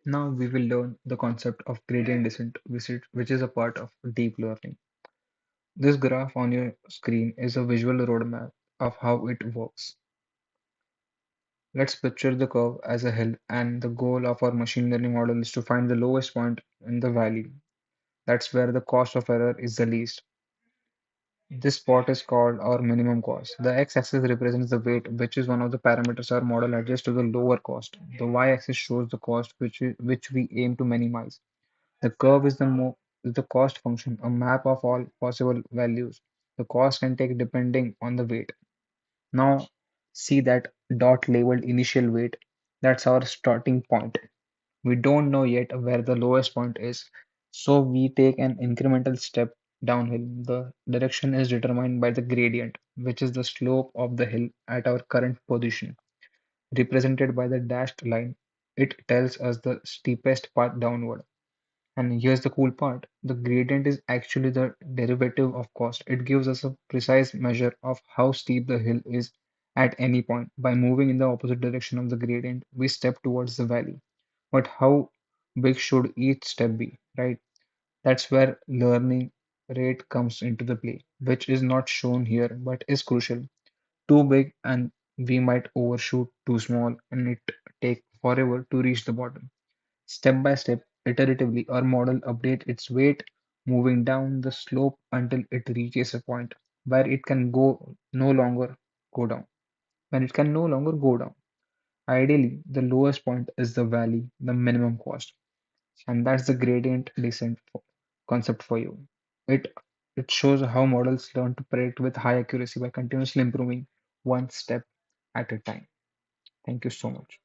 Now we will learn the concept of gradient descent, which is a part of deep learning. This graph on your screen is a visual roadmap of how it works. Let's picture the curve as a hill, and the goal of our machine learning model is to find the lowest point in the valley. That's where the cost of error is the least. This spot is called our minimum cost. The x-axis represents the weight, which is one of the parameters our model adjusts to the lower cost. The y-axis shows the cost which we aim to minimize. The curve is the cost function, a map of all possible values the cost can take depending on the weight. Now see that dot labeled initial weight. That's our starting point. We don't know yet where the lowest point is, so we take an incremental step downhill. The direction is determined by the gradient, which is the slope of the hill at our current position, represented by the dashed line. It tells us the steepest path downward. And here's the cool part. The gradient is actually the derivative of cost. It gives us a precise measure of how steep the hill is at any point. By moving in the opposite direction of the gradient, we step towards the valley. But how big should each step be, right? That's where learning rate comes into the play, which is not shown here but is crucial. Too big and we might overshoot, too small and it take forever to reach the bottom. Step by step, iteratively, our model updates its weight, moving down the slope until it reaches a point where it can go no longer go down. When it can no longer go down. Ideally, the lowest point is the valley, the minimum cost. And that's the gradient descent concept for you. It it shows how models learn to predict with high accuracy by continuously improving one step at a time. Thank you so much.